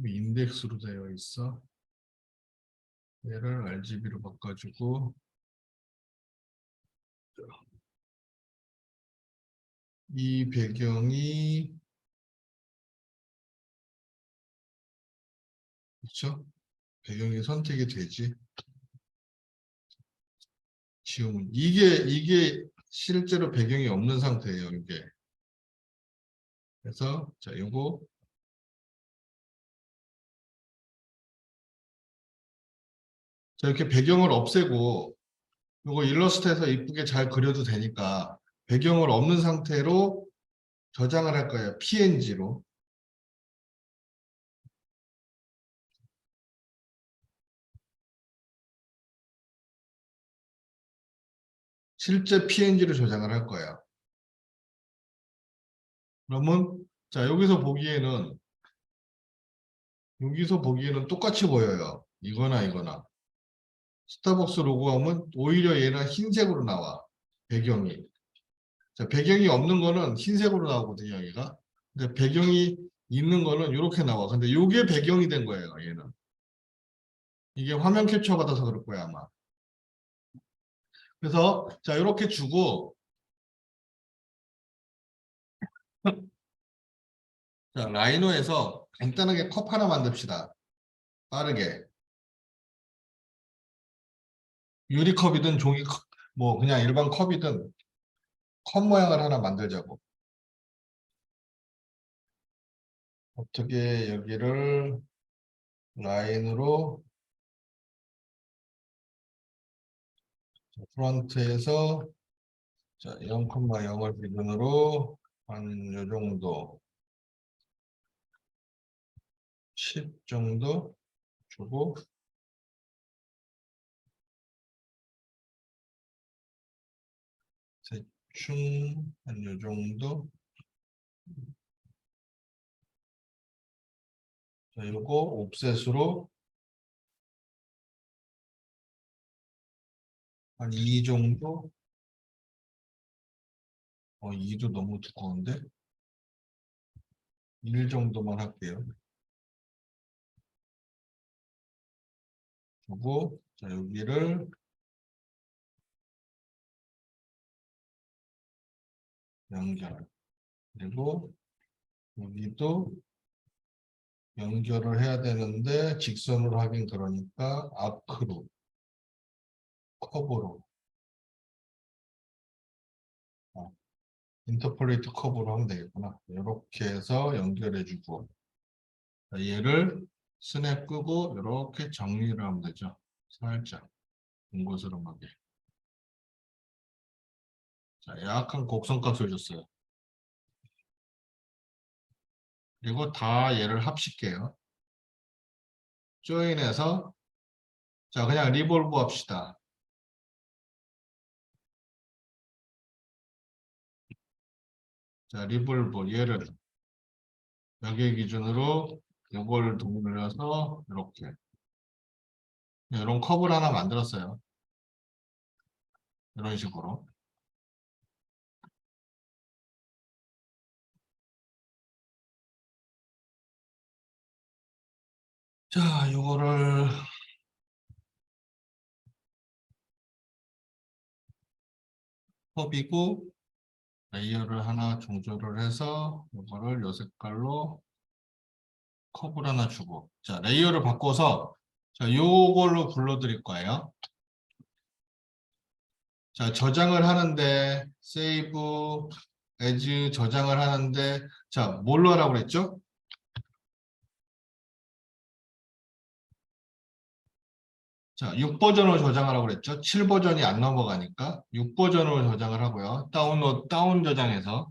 인덱스로 되어 있어. 얘를 RGB로 바꿔주고 이 배경이 그렇죠? 배경이 선택이 되지. 지우면 이게 실제로 배경이 없는 상태예요. 이게. 그래서 자 요거 자 이렇게 배경을 없애고 요거 일러스트에서 이쁘게 잘 그려도 되니까 배경을 없는 상태로 저장을 할 거예요. PNG로. 실제 PNG로 저장을 할 거예요. 그러면 자 여기서 보기에는 똑같이 보여요. 이거나 이거나. 스타벅스 로고하면 오히려 얘는 흰색으로 나와. 배경이. 자, 배경이 없는 거는 흰색으로 나오거든요, 얘가. 근데 배경이 있는 거는 이렇게 나와. 근데 이게 배경이 된 거예요, 얘는. 이게 화면 캡처 받아서 그럴 거야, 아마. 그래서 자, 이렇게 주고 자, 라이노에서 간단하게 컵 하나 만듭시다. 빠르게. 유리컵이든 종이컵, 뭐 그냥 일반 컵이든 컵 모양을 하나 만들자고. 어떻게 여기를 라인으로 프론트에서 자, 0,0을 기준으로 한 요 정도 10 정도 주고 대충 한 요 정도 자, 요거 옵셋으로 한 2 정도 2도 너무 두꺼운데 1 정도만 할게요. 그리고 자, 여기를 연결 그리고 여기도 연결을 해야 되는데 직선으로 하긴 그러니까 아크로 컵으로 인터폴레이트 컵으로 하면 되겠구나. 이렇게 해서 연결해주고 얘를 스냅 끄고 이렇게 정리를 하면 되죠. 살짝 공고스름하게. 자, 약간 곡선값을 줬어요. 그리고 다 얘를 합칠게요. 조인해서 자 그냥 리볼브 합시다. 자 리볼브 얘를 여기 기준으로 이걸 돌려서 이렇게 이런 컵을 하나 만들었어요. 이런 식으로. 자, 이거를 컵이고 레이어를 하나 조절을 해서 이거를 요 색깔로 컵을 하나 주고 자 레이어를 바꿔서 자 요걸로 불러드릴 거예요. 자 저장을 하는데 세이브 에즈 저장을 하는데 자 뭘로 하라고 그랬죠? 자 6버전으로 저장하라고 그랬죠? 7버전이 안 넘어가니까 6버전으로 저장을 하고요. 다운 저장해서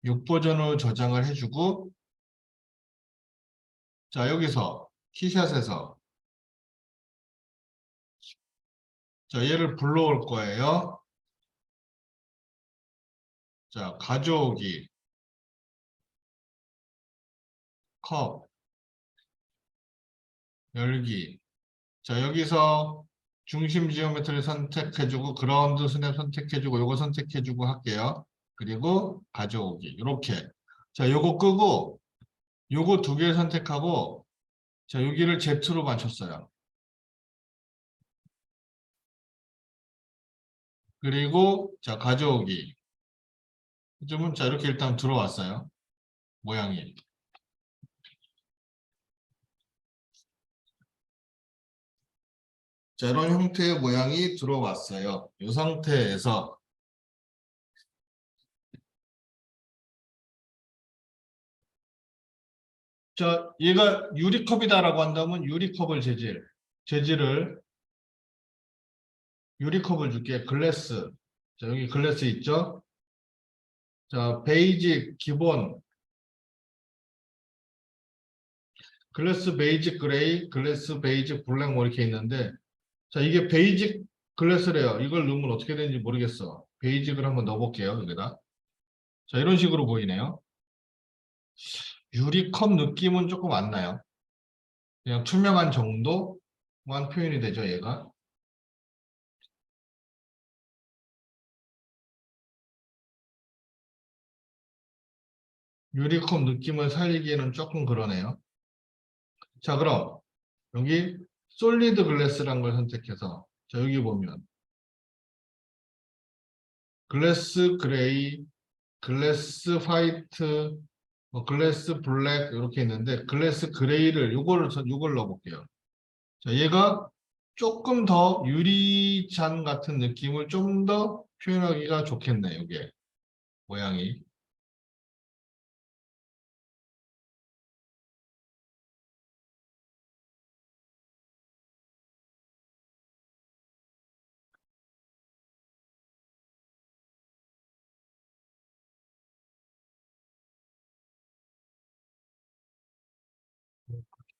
6버전으로 저장을 해주고 자 여기서 키샷에서 자 얘를 불러올 거예요. 자 가져오기 컵 열기 자 여기서 중심 지오메트리 선택해주고 그라운드 스냅 선택해주고 요거 선택해주고 할게요. 그리고 가져오기 이렇게 자 요거 끄고 요거 두 개를 선택하고 자, 여기를 Z로 맞췄어요. 그리고 자, 가져오기. 좀 자, 이렇게 일단 들어왔어요. 모양이. 자, 이런 형태의 모양이 들어왔어요. 이 상태에서 자, 얘가 유리컵이다라고 한다면 재질을 유리컵을 줄게. 글래스. 자, 여기 글래스 있죠? 자, 베이직 기본 글래스 베이직 그레이, 글래스 베이직 블랙 뭐 이렇게 있는데 자, 이게 베이직 글래스래요. 이걸 넣으면 어떻게 되는지 모르겠어. 베이직을 한번 넣어볼게요. 여기다. 자, 이런 식으로 보이네요. 유리컵 느낌은 조금 안 나요. 그냥 투명한 정도만 표현이 되죠, 얘가. 유리컵 느낌을 살리기에는 조금 그러네요. 자, 그럼 여기 솔리드 글래스라는 걸 선택해서 자, 여기 보면 글래스 그레이, 글래스 화이트, 뭐 글래스 블랙 이렇게 있는데 글래스 그레이를 요걸 넣어볼게요. 자, 얘가 조금 더 유리잔 같은 느낌을 좀 더 표현하기가 좋겠네, 이게 모양이.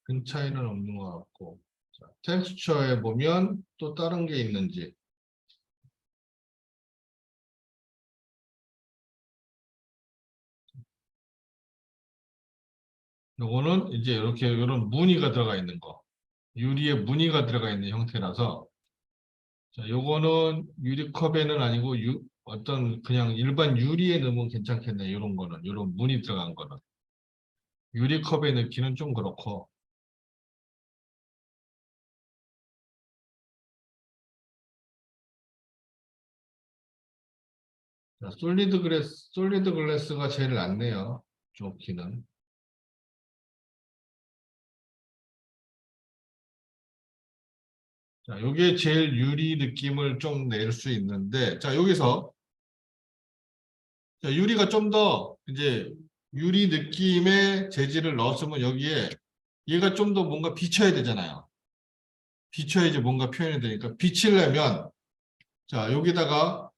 큰 차이는 없는 것 같고. 자, 텍스처에 보면 또 다른 게 있는지. 요거는 이제 이렇게 이런 무늬가 들어가 있는 거. 유리에 무늬가 들어가 있는 형태라서 자, 요거는 유리컵에는 아니고 어떤 그냥 일반 유리에 넣으면 괜찮겠네. 이런 거는 이런 무늬 들어간 거는 유리컵에 넣기는 좀 그렇고 자, 솔리드 글래스가 제일 낫네요. 좋기는. 자, 요게 제일 유리 느낌을 좀 낼 수 있는데 자, 여기서 자, 유리가 좀 더 이제 유리 느낌의 재질을 넣었으면 여기에 얘가 좀 더 뭔가 비쳐야 되잖아요. 비쳐야지 뭔가 표현이 되니까 비치려면 자, 여기다가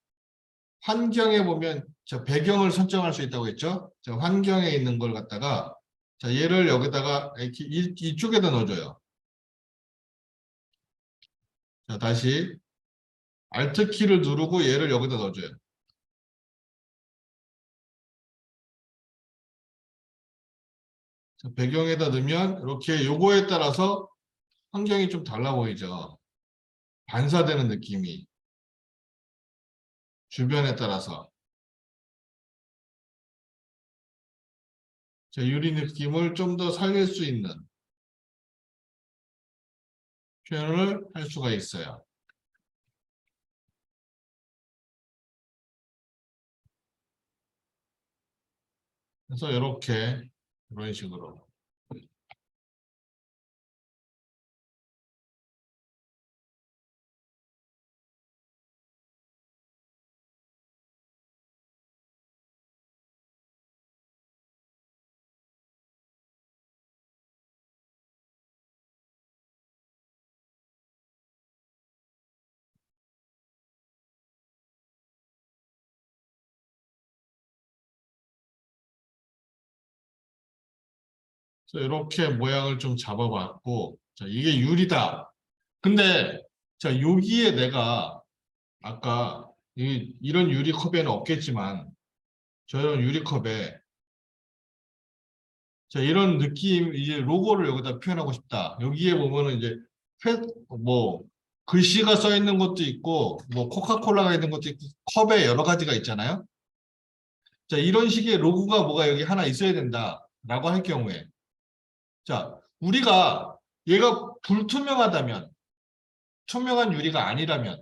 환경에 보면 자, 배경을 설정할 수 있다고 했죠? 자, 환경에 있는 걸 갖다가 자, 얘를 여기다가 이렇게 이쪽에다 넣어줘요. 자, 다시 Alt 키를 누르고 얘를 여기다 넣어줘요. 자, 배경에다 넣으면 이렇게 요거에 따라서 환경이 좀 달라 보이죠. 반사되는 느낌이 주변에 따라서 자, 유리 느낌을 좀 더 살릴 수 있는 표현을 할 수가 있어요. 그래서 이렇게 이런 식으로 그래서 이렇게 모양을 좀 잡아봤고 자, 이게 유리다. 근데 자, 여기에 내가 아까 이런 유리컵에는 없겠지만 저런 유리컵에 자, 이런 느낌 이제 로고를 여기다 표현하고 싶다. 여기에 보면은 이제 회, 뭐 글씨가 써 있는 것도 있고 뭐 코카콜라가 있는 것도 있고 컵에 여러 가지가 있잖아요. 자, 이런 식의 로고가 뭐가 여기 하나 있어야 된다라고 할 경우에 자, 우리가 얘가 불투명하다면, 투명한 유리가 아니라면,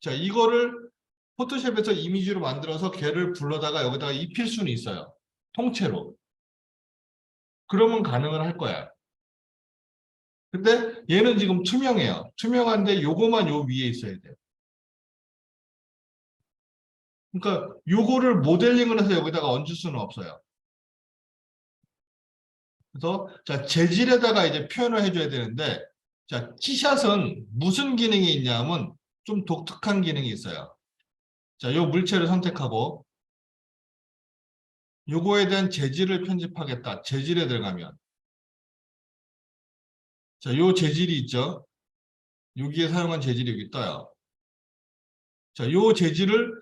자, 이거를 포토샵에서 이미지로 만들어서 걔를 불러다가 여기다가 입힐 수는 있어요. 통째로. 그러면 가능을 할 거야. 근데 얘는 지금 투명해요. 투명한데 요거만 요 위에 있어야 돼요. 그러니까 요거를 모델링을 해서 여기다가 얹을 수는 없어요. 그래서 자, 재질에다가 이제 표현을 해줘야 되는데, 자, 티샷은 무슨 기능이 있냐면 좀 독특한 기능이 있어요. 자, 요 물체를 선택하고 요거에 대한 재질을 편집하겠다. 재질에 들어가면 자, 요 재질이 있죠. 여기에 사용한 재질이 여기 떠요. 자, 요 재질을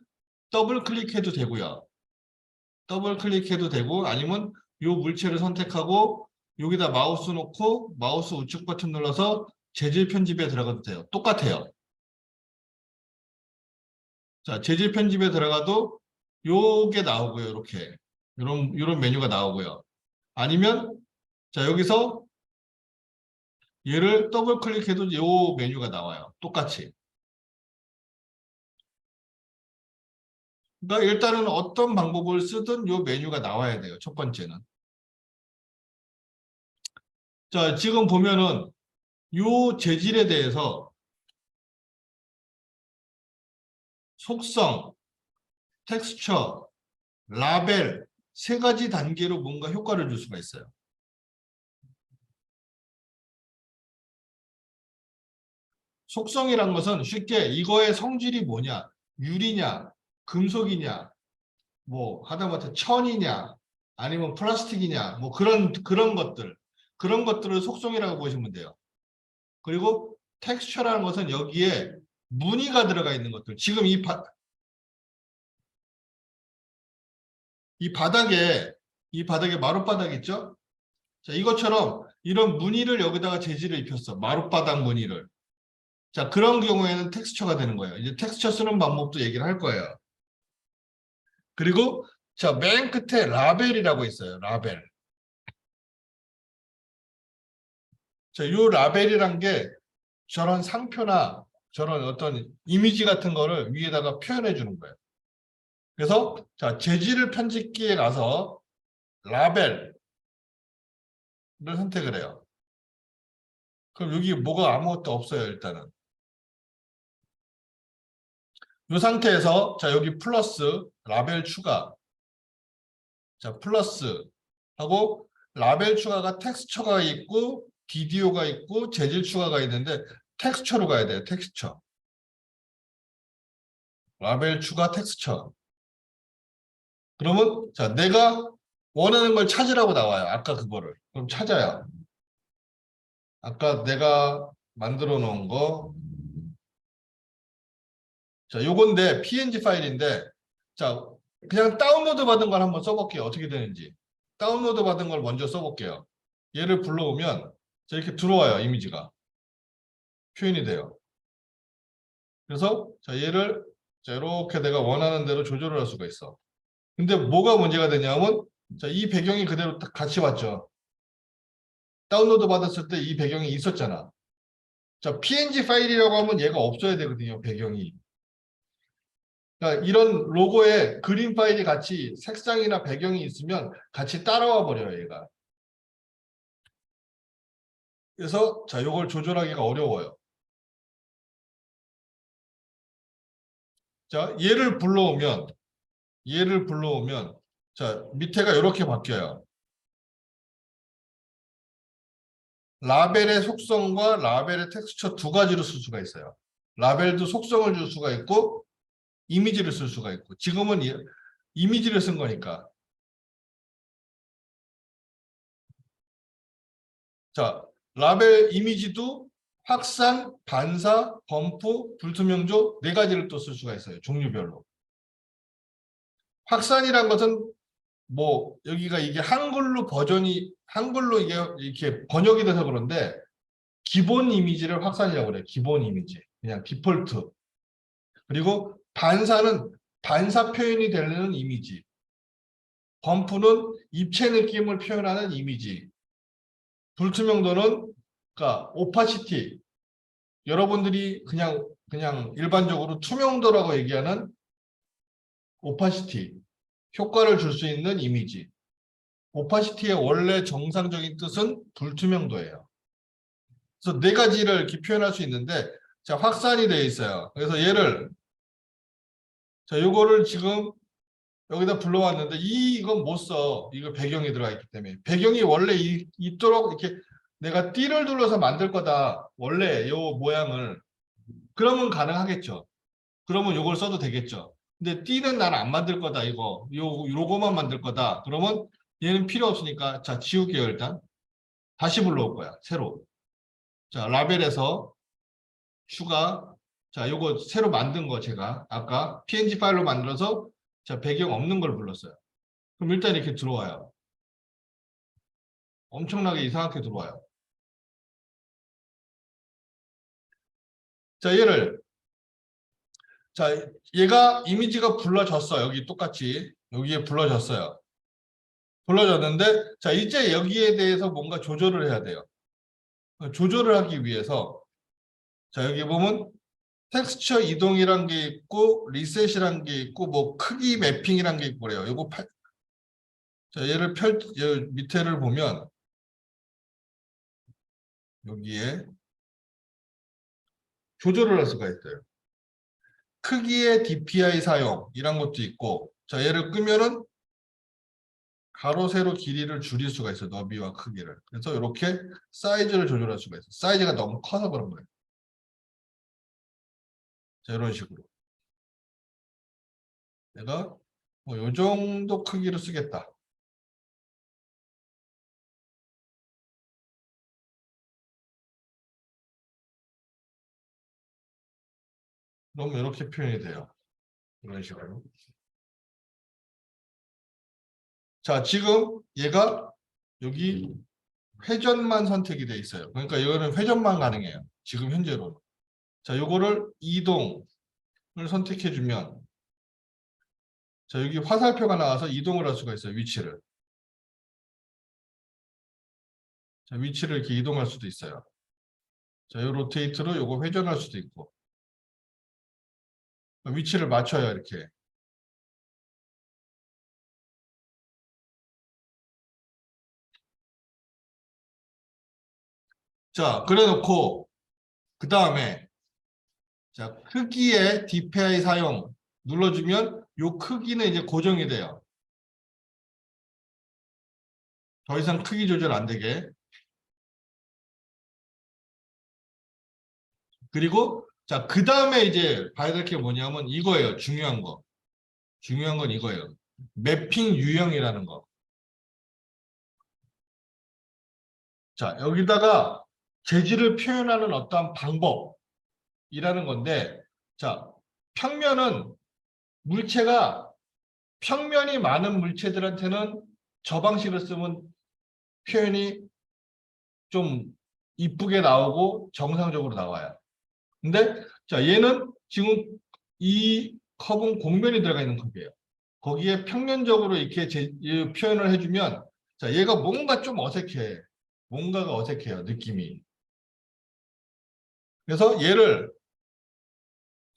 더블 클릭해도 되고요. 더블 클릭해도 되고 아니면 요 물체를 선택하고 여기다 마우스 놓고 마우스 우측 버튼 눌러서 재질 편집에 들어가도 돼요. 똑같아요. 자, 재질 편집에 들어가도 요게 나오고요. 이렇게. 요런 메뉴가 나오고요. 아니면 자, 여기서 얘를 더블 클릭해도 요 메뉴가 나와요. 똑같이. 그러니까 일단은 어떤 방법을 쓰든 요 메뉴가 나와야 돼요. 첫 번째는. 자, 지금 보면은 요 재질에 대해서 속성, 텍스처, 라벨 세 가지 단계로 뭔가 효과를 줄 수가 있어요. 속성이란 것은 쉽게 이거의 성질이 뭐냐, 유리냐, 금속이냐, 뭐 하다못해 천이냐, 아니면 플라스틱이냐, 뭐 그런 것들, 그런 것들을 속성이라고 보시면 돼요. 그리고 텍스처라는 것은 여기에 무늬가 들어가 있는 것들. 지금 이 바닥에 마룻바닥 있죠? 자, 이것처럼 이런 무늬를 여기다가 재질을 입혔어. 마룻바닥 무늬를. 자, 그런 경우에는 텍스처가 되는 거예요. 이제 텍스처 쓰는 방법도 얘기를 할 거예요. 그리고 자, 맨 끝에 라벨이라고 있어요. 라벨. 자, 요 라벨이란 게 저런 상표나 저런 어떤 이미지 같은 거를 위에다가 표현해 주는 거예요. 그래서 자, 재질을 편집기에 가서 라벨을 선택을 해요. 그럼 여기 뭐가 아무것도 없어요, 일단은. 이 상태에서 자, 여기 플러스 라벨 추가. 자, 플러스 하고 라벨 추가가 텍스처가 있고 비디오가 있고 재질 추가가 있는데 텍스처로 가야 돼요. 텍스처. 라벨 추가 텍스처. 그러면 자, 내가 원하는 걸 찾으라고 나와요. 아까 그거를. 그럼 찾아요. 아까 내가 만들어 놓은 거. 자, 요건데 PNG 파일인데 자, 그냥 다운로드 받은 걸 한번 써볼게요. 어떻게 되는지. 다운로드 받은 걸 먼저 써볼게요. 얘를 불러오면 자, 이렇게 들어와요. 이미지가. 표현이 돼요. 그래서 자, 얘를 자, 이렇게 내가 원하는 대로 조절을 할 수가 있어. 근데 뭐가 문제가 되냐면 자, 이 배경이 그대로 딱 같이 왔죠. 다운로드 받았을 때 이 배경이 있었잖아. 자, PNG 파일이라고 하면 얘가 없어야 되거든요. 배경이. 그러니까 이런 로고에 그림 파일이 같이 색상이나 배경이 있으면 같이 따라와 버려요. 얘가. 그래서 자, 이걸 조절하기가 어려워요. 자, 얘를 불러오면 자, 밑에가 이렇게 바뀌어요. 라벨의 속성과 라벨의 텍스처 두 가지로 쓸 수가 있어요. 라벨도 속성을 줄 수가 있고 이미지를 쓸 수가 있고 지금은 이미지를 쓴 거니까. 자, 라벨 이미지도 확산, 반사, 범프, 불투명조 네 가지를 또 쓸 수가 있어요. 종류별로. 확산이란 것은 뭐 여기가 이게 한글로 이게 이렇게 번역이 돼서 그런데 기본 이미지를 확산이라고 그래요. 기본 이미지. 그냥 디폴트. 그리고 반사는 반사 표현이 되는 이미지. 범프는 입체 느낌을 표현하는 이미지. 불투명도는 그러니까 오파시티. 여러분들이 그냥 일반적으로 투명도라고 얘기하는 오파시티. 효과를 줄 수 있는 이미지. 오파시티의 원래 정상적인 뜻은 불투명도예요. 그래서 네 가지를 이렇게 표현할 수 있는데, 자, 확산이 되어 있어요. 그래서 얘를, 자, 요거를 지금 여기다 불러왔는데, 이건 못 써. 이거 배경이 들어가 있기 때문에. 배경이 원래 있도록 이렇게 내가 띠를 둘러서 만들 거다. 원래 요 모양을. 그러면 가능하겠죠. 그러면 요걸 써도 되겠죠. 근데 띠는 난 안 만들 거다. 요거만 만들 거다. 그러면 얘는 필요 없으니까, 자, 지울게요, 일단. 다시 불러올 거야. 새로. 자, 라벨에서 추가. 자, 요거 새로 만든 거 제가 아까 PNG 파일로 만들어서 자, 배경 없는 걸 불렀어요. 그럼 일단 이렇게 들어와요. 엄청나게 이상하게 들어와요. 자, 자, 얘가 이미지가 불러졌어. 여기 똑같이. 여기에 불러졌어요. 불러졌는데, 자, 이제 여기에 대해서 뭔가 조절을 해야 돼요. 조절을 하기 위해서, 자, 여기 보면 텍스처 이동이란 게 있고, 리셋이란 게 있고, 뭐, 크기 매핑이란 게 있고 그래요. 요거 자, 밑에를 보면, 여기에 조절을 할 수가 있어요. 크기의 DPI 사용, 이런 것도 있고, 자, 얘를 끄면은 가로, 세로 길이를 줄일 수가 있어요. 너비와 크기를. 그래서 이렇게 사이즈를 조절할 수가 있어요. 사이즈가 너무 커서 그런 거예요. 자, 이런 식으로. 내가 뭐 요 정도 크기를 쓰겠다. 그러면 이렇게 표현이 돼요. 이런 식으로. 자, 지금 얘가 여기 회전만 선택이 돼 있어요. 그러니까 이거는 회전만 가능해요. 지금 현재로는. 자, 요거를 이동을 선택해 주면 자, 여기 화살표가 나와서 이동을 할 수가 있어요. 위치를. 자, 위치를 이렇게 이동할 수도 있어요. 자, 요 로테이트로 요거 회전할 수도 있고. 위치를 맞춰요, 이렇게. 자, 그래 놓고 그 다음에 자, 크기의 DPI 사용 눌러주면 요 크기는 이제 고정이 돼요. 더 이상 크기 조절 안 되게. 그리고 자, 그 다음에 이제 봐야 될 게 뭐냐면 이거예요. 중요한 거. 중요한 건 이거예요. 매핑 유형이라는 거. 자, 여기다가 재질을 표현하는 어떠한 방법이라는 건데, 자, 평면은 물체가 평면이 많은 물체들한테는 저 방식을 쓰면 표현이 좀 이쁘게 나오고 정상적으로 나와요. 근데 자, 얘는 지금 이 컵은 곡면이 들어가 있는 컵이에요. 거기에 평면적으로 이렇게 이 표현을 해주면 자, 얘가 뭔가 좀 어색해. 뭔가가 어색해요, 느낌이. 그래서 얘를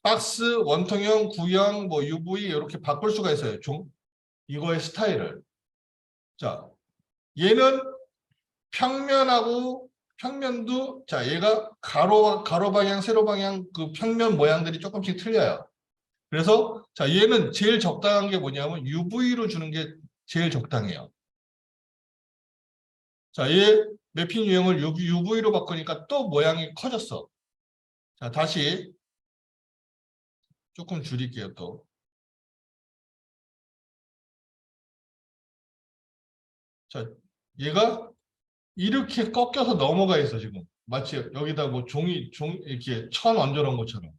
박스, 원통형, 구형, 뭐 UV 이렇게 바꿀 수가 있어요. 이거의 스타일을. 자, 얘는 평면도 자, 얘가 가로 방향, 세로 방향 그 평면 모양들이 조금씩 틀려요. 그래서 자, 얘는 제일 적당한 게 뭐냐면 UV로 주는 게 제일 적당해요. 자, 얘 매핑 유형을 UV로 바꾸니까 또 모양이 커졌어. 자, 다시 조금 줄일게요, 또. 자, 얘가 이렇게 꺾여서 넘어가 있어, 지금. 마치 여기다 뭐 이렇게 천 얹어놓은 것처럼.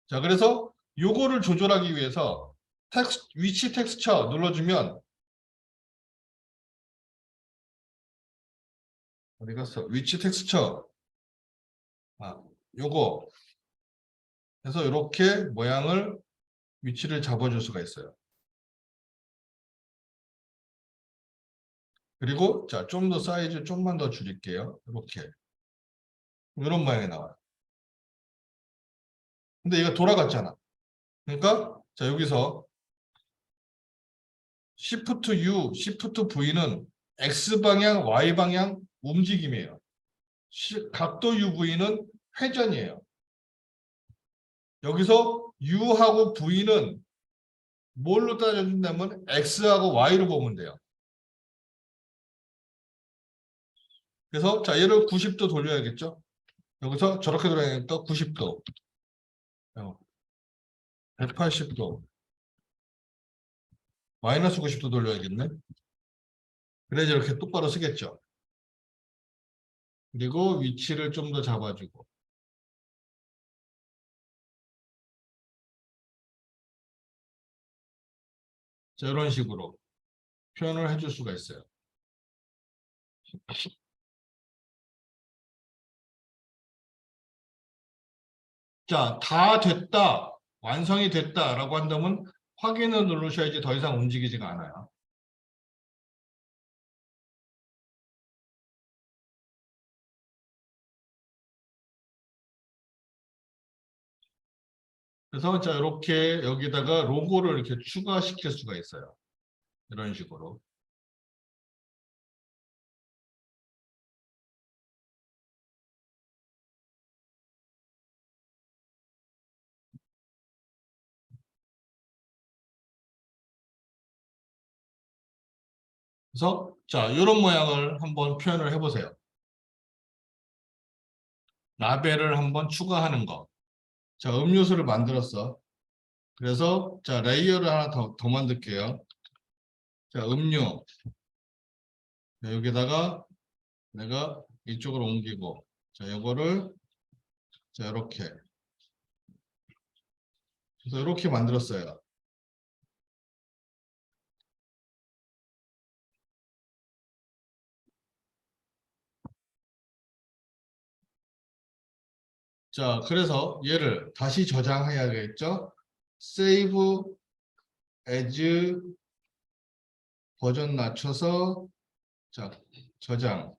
자, 그래서 요거를 조절하기 위해서 위치 텍스처 눌러주면 어디 갔어? 위치 텍스처. 아, 요거 해서 이렇게 모양을 위치를 잡아줄 수가 있어요. 그리고 자, 좀 더 사이즈 좀만 더 줄일게요. 이렇게. 이런 모양이 나와요. 근데 얘가 돌아갔잖아. 그러니까 자, 여기서 Shift U, Shift V는 X 방향, Y 방향 움직임이에요. 각도 UV는 회전이에요. 여기서 U하고 V는 뭘로 따져준다면 X하고 Y로 보면 돼요. 그래서 자, 얘를 90도 돌려야겠죠? 여기서 저렇게 돌아야니까 90도, 180도, 마이너스 90도 돌려야겠네. 그래야지 이렇게 똑바로 쓰겠죠. 그리고 위치를 좀 더 잡아주고. 자, 이런 식으로 표현을 해줄 수가 있어요. 자, 다 됐다, 완성이 됐다라고 한다면 확인을 누르셔야지 더 이상 움직이지가 않아요. 그래서 자, 이렇게 여기다가 로고를 이렇게 추가시킬 수가 있어요. 이런 식으로. 그래서 자, 이런 모양을 한번 표현을 해보세요. 라벨을 한번 추가하는 거. 자, 음료수를 만들었어. 그래서 자, 레이어를 하나 더 만들게요. 자, 음료. 자, 여기다가 내가 이쪽으로 옮기고, 자, 요거를 자, 이렇게. 그래서 이렇게 만들었어요. 자, 그래서 얘를 다시 저장해야겠죠? Save as 버전 낮춰서 자, 저장.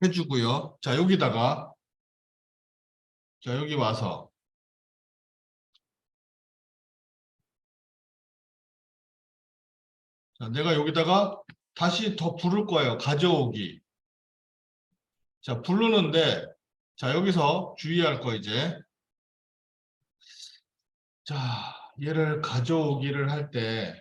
해주고요. 자, 여기다가 자, 여기 와서 자, 내가 여기다가 다시 더 부를 거예요. 가져오기. 자, 부르는데 자, 여기서 주의할 거 이제 자, 얘를 가져오기를 할 때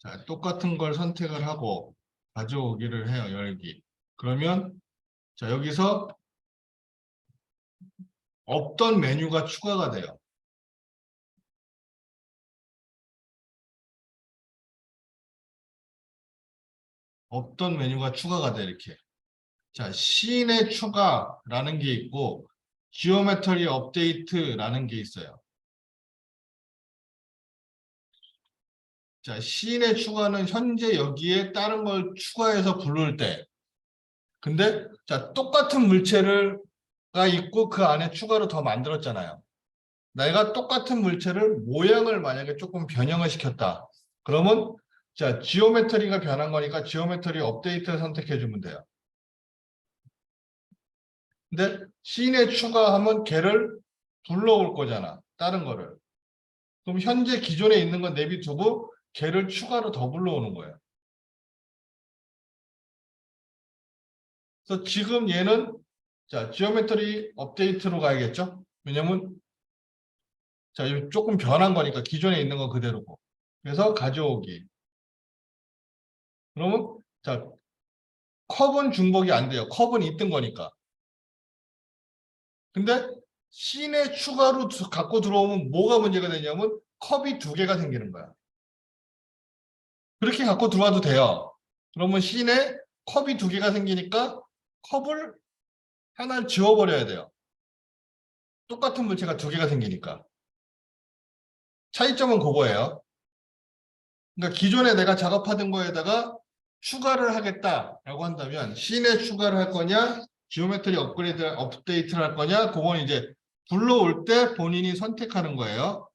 자, 똑같은 걸 선택을 하고 가져오기를 해요. 열기. 그러면 자, 여기서 없던 메뉴가 추가가 돼요. 없던 메뉴가 추가가 돼 이렇게. 자, 씬의 추가라는 게 있고 지오메트리 업데이트라는 게 있어요. 자, 씬의 추가는 현재 여기에 다른 걸 추가해서 부를 때. 근데 자, 똑같은 물체가 있고 그 안에 추가로 더 만들었잖아요. 내가 똑같은 물체를 모양을 만약에 조금 변형을 시켰다. 그러면 자, 지오메트리가 변한 거니까 지오메트리 업데이트를 선택해 주면 돼요. 근데 씬에 추가하면 걔를 불러올 거잖아. 다른 거를. 그럼 현재 기존에 있는 건 내비두고 걔를 추가로 더 불러오는 거예요. 그래서 지금 얘는 자, 지오메트리 업데이트로 가야겠죠? 왜냐면 자, 조금 변한 거니까 기존에 있는 건 그대로고. 그래서 가져오기. 그러면 자, 컵은 중복이 안 돼요. 컵은 있던 거니까. 근데 씬에 추가로 갖고 들어오면 뭐가 문제가 되냐면 컵이 두 개가 생기는 거야. 그렇게 갖고 들어와도 돼요. 그러면 씬에 컵이 두 개가 생기니까 컵을 하나를 지워버려야 돼요. 똑같은 물체가 두 개가 생기니까. 차이점은 그거예요. 그러니까 기존에 내가 작업하던 거에다가 추가를 하겠다라고 한다면 씬에 추가를 할 거냐 지오메트리 업데이트를 할 거냐? 그건 이제 불러올 때 본인이 선택하는 거예요.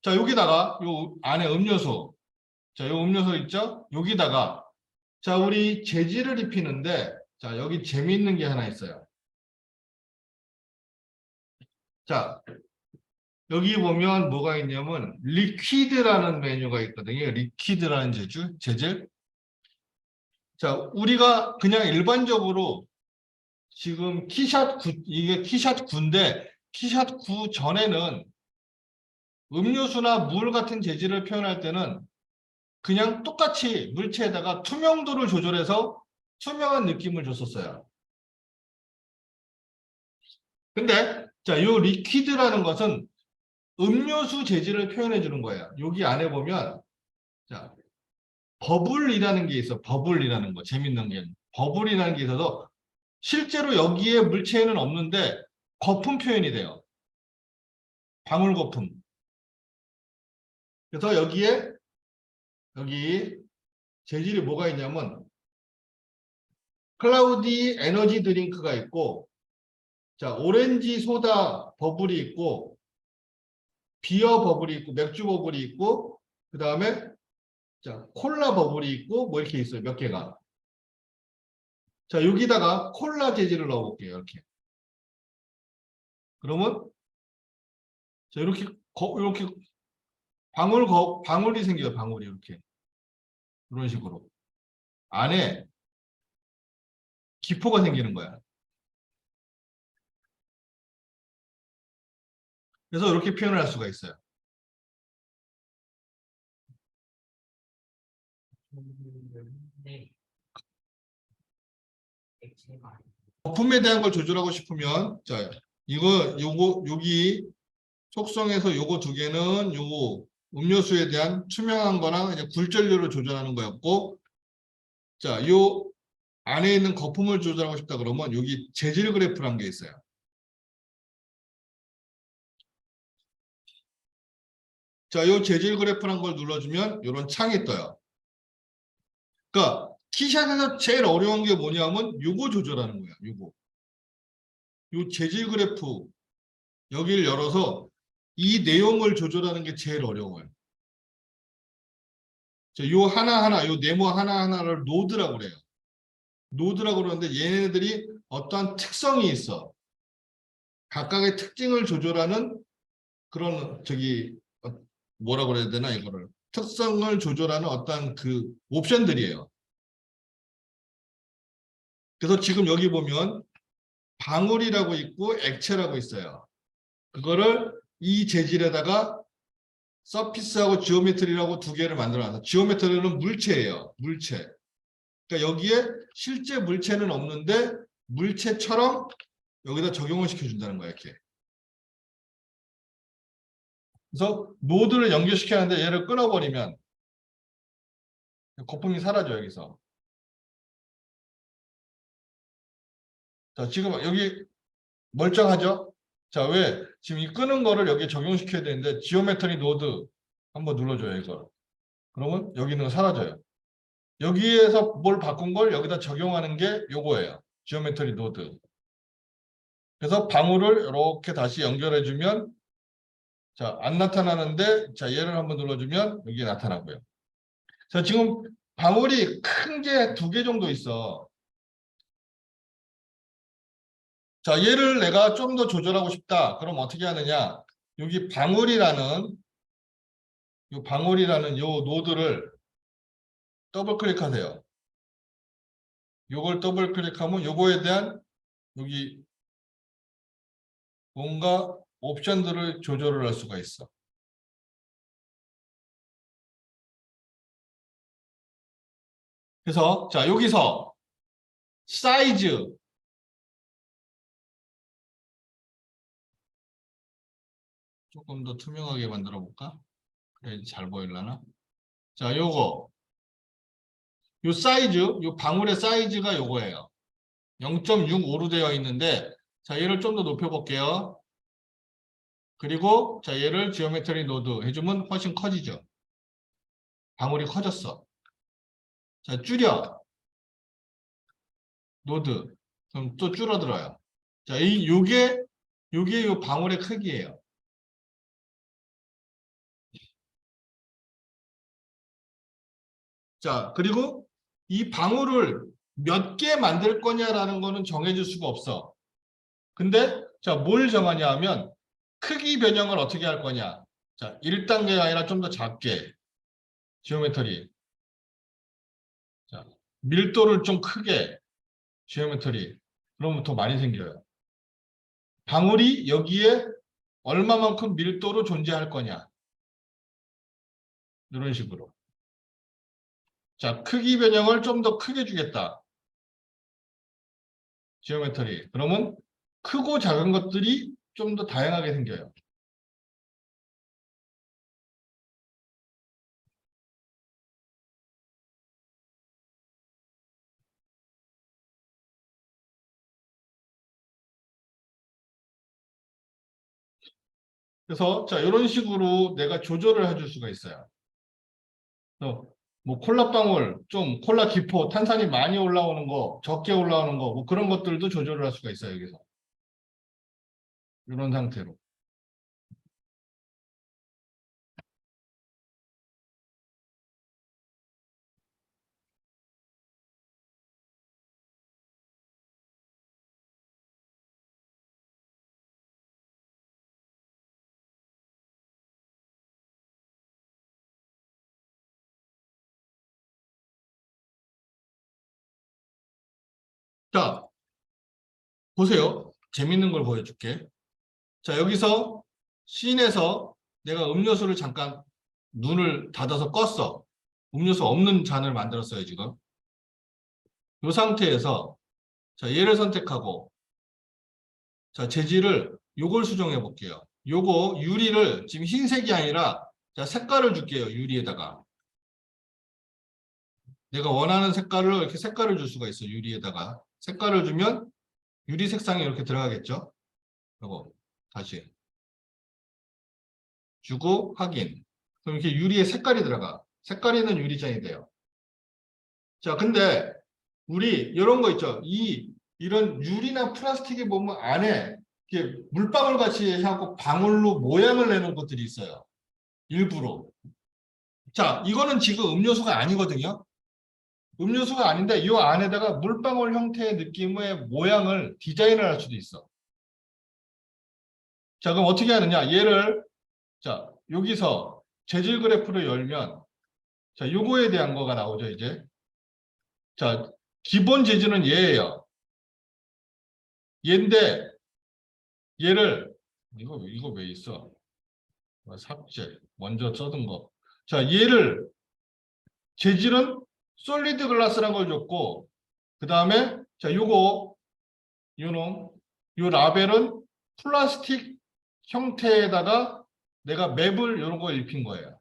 자, 여기다가 요 안에 음료수. 자, 요 음료수 있죠? 여기다가 자, 우리 재질을 입히는데 자, 여기 재미있는 게 하나 있어요. 자, 여기 보면 뭐가 있냐면 리퀴드라는 메뉴가 있거든요. 리퀴드라는 재질. 자, 우리가 그냥 일반적으로 지금 키샷 9, 이게 키샷 9인데 키샷 9 전에는 음료수나 물 같은 재질을 표현할 때는 그냥 똑같이 물체에다가 투명도를 조절해서 투명한 느낌을 줬었어요. 근데 자, 요 리퀴드라는 것은 음료수 재질을 표현해 주는 거예요. 여기 안에 보면 자, 버블이라는 게 있어. 버블이라는 거. 재밌는 게. 버블이라는 게 있어서 실제로 여기에 물체에는 없는데 거품 표현이 돼요. 방울 거품. 그래서 여기 재질이 뭐가 있냐면 클라우디 에너지 드링크가 있고 자, 오렌지 소다 버블이 있고 비어 버블이 있고 맥주 버블이 있고 그다음에 자, 콜라 버블이 있고 뭐 이렇게 있어요. 몇 개가. 자, 여기다가 콜라 재질을 넣어 볼게요. 이렇게. 그러면 자, 이렇게 방울이 생겨요. 방울이 이렇게. 이런 식으로. 안에 기포가 생기는 거야. 그래서 이렇게 표현을 할 수가 있어요. 거품에 대한 걸 조절하고 싶으면 자, 여기 속성에서 요거 두 개는 요거 음료수에 대한 투명한 거랑 이제 굴절률을 조절하는 거였고 자, 요 안에 있는 거품을 조절하고 싶다 그러면 여기 재질 그래프라는 게 있어요. 자, 요 재질 그래프라는 걸 눌러주면 이런 창이 떠요. 그러니까 키샷에서 제일 어려운 게 뭐냐면 요거 조절하는 거야. 요 재질 그래프 여기를 열어서 이 내용을 조절하는 게 제일 어려워요. 자, 요 하나하나, 요 네모 하나하나를 노드라고 그래요. 노드라고 그러는데 얘네들이 어떠한 특성이 있어. 각각의 특징을 조절하는 그런 뭐라고 그래야 되나 이거를. 특성을 조절하는 어떤 그 옵션들이에요. 그래서 지금 여기 보면 방울이라고 있고 액체라고 있어요. 그거를 이 재질에다가 서피스하고 지오메트리라고 두 개를 만들어놔서 지오메트리는 물체예요. 물체. 그러니까 여기에 실제 물체는 없는데 물체처럼 여기다 적용을 시켜준다는 거야. 이렇게. 그래서 노드를 연결시켜야 하는데 얘를 끊어버리면 거품이 사라져 여기서. 자, 지금 여기 멀쩡하죠? 자, 왜? 지금 이 끄는 거를 여기에 적용시켜야 되는데 지오메트리 노드 한번 눌러줘요, 이거. 그러면 여기 있는 거 사라져요. 여기에서 뭘 바꾼 걸 여기다 적용하는 게 요거예요. 지오메트리 노드. 그래서 방울을 이렇게 다시 연결해주면 자, 안 나타나는데 자, 얘를 한번 눌러주면 여기에 나타나고요. 자, 지금 방울이 큰 게 두 개 정도 있어. 자, 얘를 내가 좀 더 조절하고 싶다. 그럼 어떻게 하느냐? 여기 방울이라는 요 노드를 더블 클릭하세요. 요걸 더블 클릭하면 요거에 대한 여기 뭔가 옵션들을 조절을 할 수가 있어. 그래서 자, 여기서 사이즈 조금 더 투명하게 만들어 볼까? 그래 잘 보일라나? 자, 요 사이즈, 요 방울의 사이즈가 요거예요. 0.65로 되어 있는데 자, 얘를 좀 더 높여 볼게요. 그리고 자, 얘를 지오메트리 노드 해주면 훨씬 커지죠. 방울이 커졌어. 자, 줄여. 노드. 그럼 또 줄어들어요. 자, 요게 요 방울의 크기예요. 자, 그리고 이 방울을 몇 개 만들 거냐라는 거는 정해줄 수가 없어. 근데 자, 뭘 정하냐 하면 크기 변형을 어떻게 할 거냐. 자, 1단계가 아니라 좀 더 작게. 지오메트리. 자, 밀도를 좀 크게. 지오메트리. 그러면 더 많이 생겨요. 방울이 여기에 얼마만큼 밀도로 존재할 거냐. 이런 식으로. 자, 크기 변형을 좀 더 크게 주겠다. 지오메트리. 그러면 크고 작은 것들이 좀 더 다양하게 생겨요. 그래서 자, 이런 식으로 내가 조절을 해줄 수가 있어요. 그래서 뭐 콜라방울, 좀 콜라 기포, 탄산이 많이 올라오는 거, 적게 올라오는 거, 뭐 그런 것들도 조절을 할 수가 있어요, 여기서. 이런 상태로. 자, 보세요. 재밌는 걸 보여줄게. 자, 여기서 씬에서 내가 음료수를 잠깐 눈을 닫아서 껐어. 음료수 없는 잔을 만들었어요, 지금. 이 상태에서 자, 얘를 선택하고 자, 재질을 요걸 수정해 볼게요. 요거 유리를 지금 흰색이 아니라 자, 색깔을 줄게요. 유리에다가. 내가 원하는 색깔을 이렇게 색깔을 줄 수가 있어요. 유리에다가. 색깔을 주면 유리 색상이 이렇게 들어가겠죠. 요거 다시 주고 확인. 그럼 이렇게 유리에 색깔이 들어가. 색깔 있는 유리잔이 돼요. 자, 근데 우리 이런 거 있죠. 이런 유리나 플라스틱에 보면 안에 이렇게 물방울 같이 해갖고 방울로 모양을 내는 것들이 있어요. 일부러. 자, 이거는 지금 음료수가 아니거든요. 음료수가 아닌데 이 안에다가 물방울 형태의 느낌의 모양을 디자인을 할 수도 있어. 자, 그럼 어떻게 하느냐? 얘를 자, 여기서 재질 그래프를 열면 자, 요거에 대한 거가 나오죠, 이제. 자, 기본 재질은 얘예요. 얘인데 얘를 이거 왜 있어? 삭제. 먼저 써둔 거. 자, 얘를 재질은 솔리드 글라스란 걸 줬고 그다음에 자, 요놈 요 라벨은 플라스틱 형태에다가 내가 맵을 이런 거 입힌 거예요.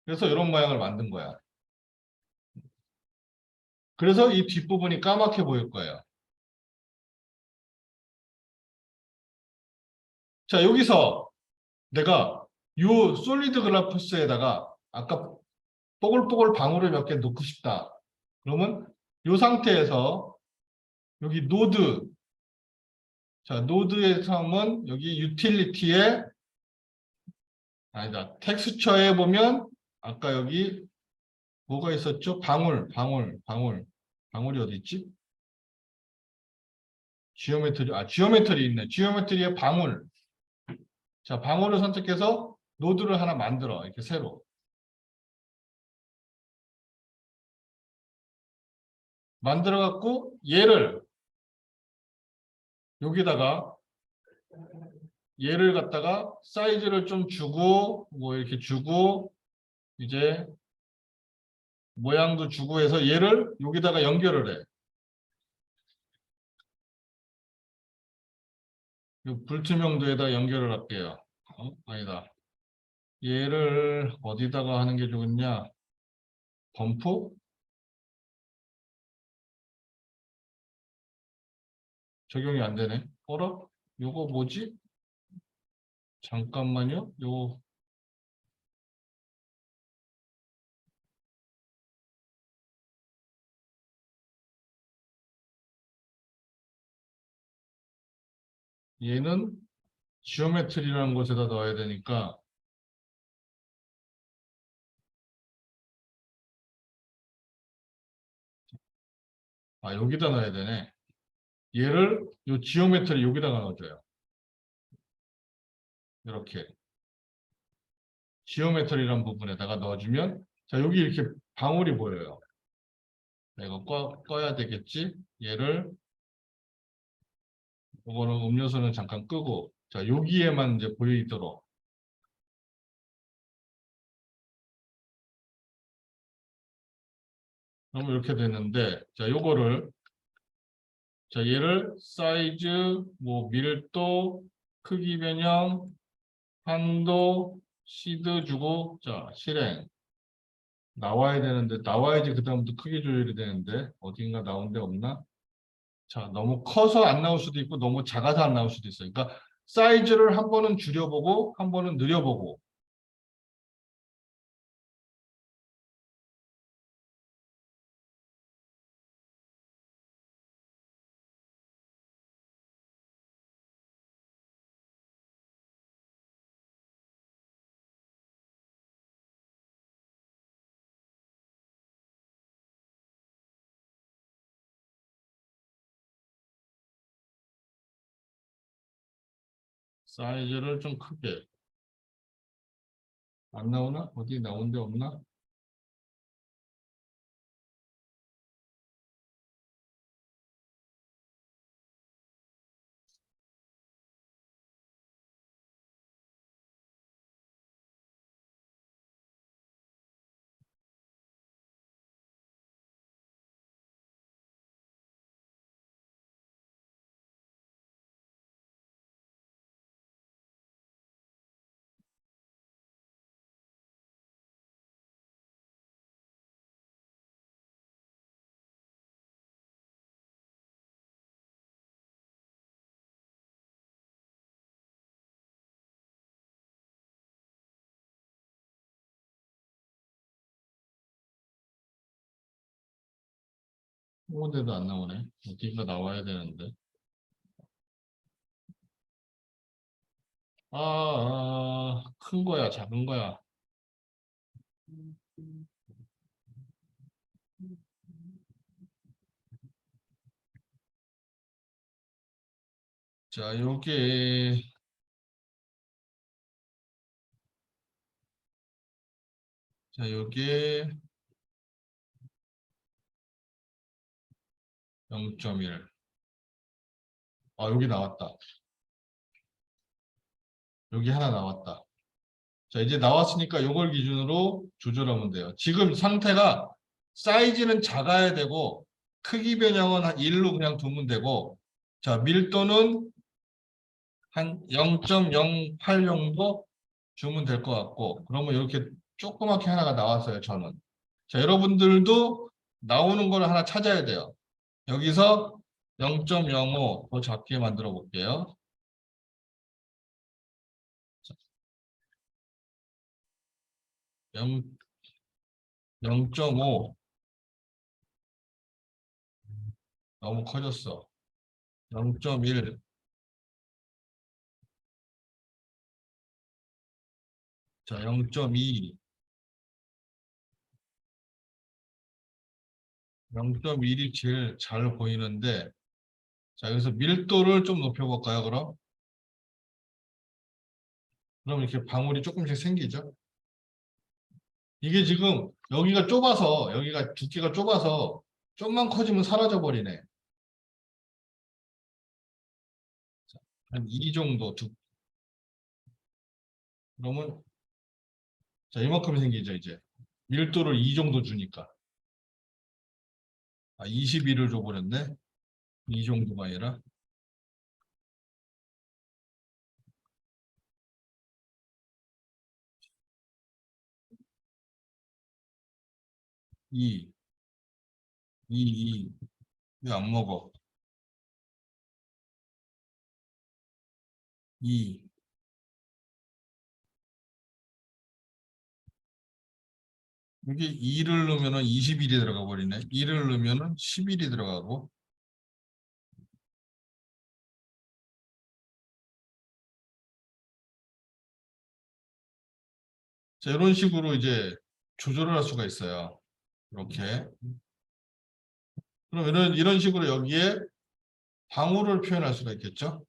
그래서 이런 모양을 만든 거야. 그래서 이 뒷부분이 까맣게 보일 거예요. 자, 여기서 내가 요 솔리드 글라스에다가 아까 뽀글뽀글 방울을 몇 개 넣고 싶다. 그러면 요 상태에서 여기 노드, 자, 노드에서 하면 여기 유틸리티에 아니다. 텍스처에 보면 아까 여기 뭐가 있었죠? 방울이 어디 있지? 지오메트리 있네. 지오메트리의 방울. 자, 방울을 선택해서 노드를 하나 만들어. 이렇게 새로. 만들어 갖고 여기다가 얘를 갖다가 사이즈를 좀 주고 뭐 이렇게 주고 이제 모양도 주고 해서 얘를 여기다가 연결을 해. 이 불투명도에다 연결을 할게요. 아니다. 얘를 어디다가 하는 게 좋겠냐? 범프? 적용이 안 되네. 어라? 요거 뭐지? 잠깐만요. 얘는 지오메트리라는 곳에다 넣어야 되니까 여기다 넣어야 되네. 얘를 요 지오메트리 여기다가 넣어줘요. 이렇게 지오메트리라는 부분에다가 넣어주면 자 여기 이렇게 방울이 보여요. 이거 꺼야 되겠지? 얘를 이거는 음료수는 잠깐 끄고 자 여기에만 이제 보이도록 그럼 이렇게 되는데 자 요거를 자 얘를 사이즈 뭐 밀도 크기 변형 한도 시드 주고 자 실행 나와야 되는데 나와야지 그다음부터 크기 조절이 되는데 어딘가 나온 데 없나? 자 너무 커서 안 나올 수도 있고 너무 작아서 안 나올 수도 있어요. 그러니까 사이즈를 한 번은 줄여보고 한 번은 늘려보고 사이즈를 좀 크게 안 나오나? 어디 나온 데 없나? 아무 데도 안 나오네. 어디가 나와야 되는데. 큰 거야, 작은 거야. 자, 요게 0.1. 여기 나왔다. 여기 하나 나왔다. 자, 이제 나왔으니까 요걸 기준으로 조절하면 돼요. 지금 상태가 사이즈는 작아야 되고, 크기 변형은 한 1로 그냥 두면 되고, 자, 밀도는 한 0.08 정도 주면 될 것 같고, 그러면 이렇게 조그맣게 하나가 나왔어요, 저는. 자, 여러분들도 나오는 걸 하나 찾아야 돼요. 여기서 0.05 더 작게 만들어 볼게요. 0, 0.5 너무 커졌어. 0.1 자, 0.2 0.1이 제일 잘 보이는데 자, 여기서 밀도를 좀 높여볼까요, 그럼? 그럼 이렇게 방울이 조금씩 생기죠? 이게 지금 여기가 좁아서 여기가 두께가 좁아서 좀만 커지면 사라져 버리네. 한 이 정도 그러면 자 이만큼 생기죠 이제 밀도를 이 정도 주니까 22를 줘버렸네. 이 정도가 아니라 2, 2, 왜 안 먹어? 2, 여기 2를 넣으면 20일이 들어가 버리네. 2를 넣으면 10일이 들어가고. 자, 이런 식으로 이제 조절을 할 수가 있어요. 이렇게. 그럼 이런 식으로 여기에 방울을 표현할 수가 있겠죠?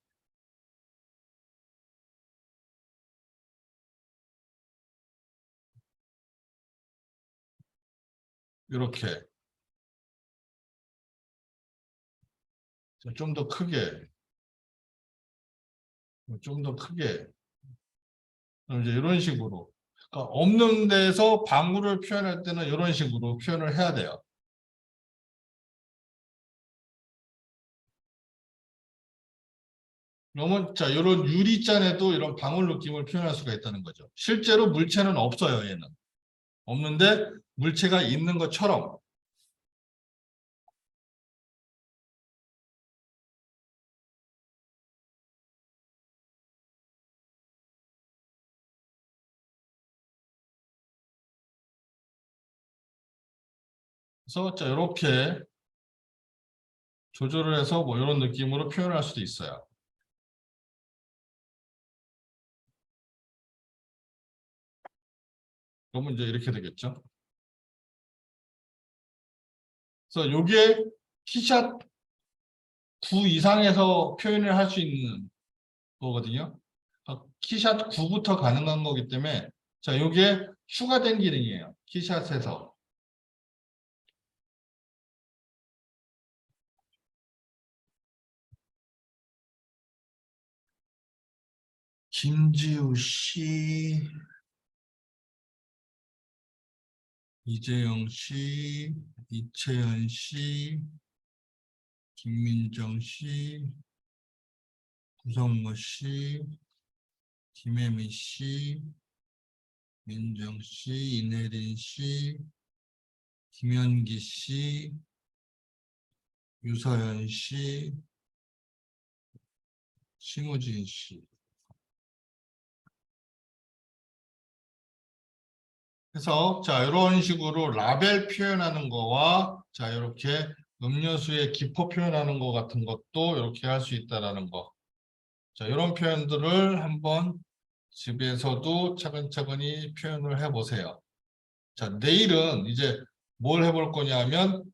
이렇게. 좀 더 크게. 좀 더 크게. 그럼 이제 이런 식으로. 그러니까 없는 데서 방울을 표현할 때는 이런 식으로 표현을 해야 돼요. 그러면 자, 이런 유리잔에도 이런 방울 느낌을 표현할 수가 있다는 거죠. 실제로 물체는 없어요, 얘는. 없는데 물체가 있는 것처럼. 그래서 자, 이렇게 조절을 해서 뭐 이런 느낌으로 표현할 수도 있어요. 그러면 이제 이렇게 되겠죠. 그래서 이게 키샷 9 이상에서 표현을 할 수 있는 거거든요. 키샷 9부터 가능한 거기 때문에 자, 이게 추가된 기능이에요. 키샷에서. 김지우 씨, 이재영 씨, 이채연 씨, 김민정 씨, 구성모 씨, 김혜미 씨, 민정 씨, 이내린 씨, 김현기 씨, 유서연 씨, 심우진 씨. 그래서 자, 이런 식으로 라벨 표현하는 거와 자, 이렇게 음료수의 기포 표현하는 거 같은 것도 이렇게 할 수 있다라는 거. 자, 이런 표현들을 한번 집에서도 차근차근히 표현을 해 보세요. 자, 내일은 이제 뭘 해볼 거냐면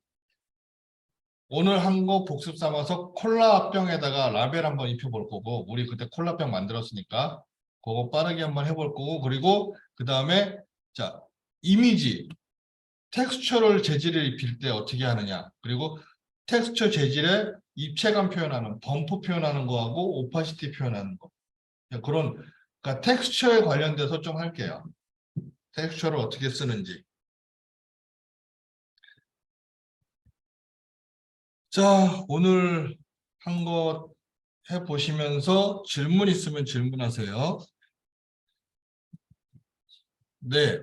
오늘 한 거 복습 삼아서 콜라병에다가 라벨 한번 입혀볼 거고 우리 그때 콜라병 만들었으니까 그거 빠르게 한번 해볼 거고 그리고 그 다음에 자, 이미지 텍스처럴 재질을 입힐 때 어떻게 하느냐 그리고 텍스처 재질에 입체감 표현하는 범프 표현하는 거하고 오파시티 표현하는 거 그런 그러니까 텍스처에 관련돼서 좀 할게요. 텍스처를 어떻게 쓰는지. 자, 오늘 한 거 해보시면서 질문 있으면 질문하세요. 네.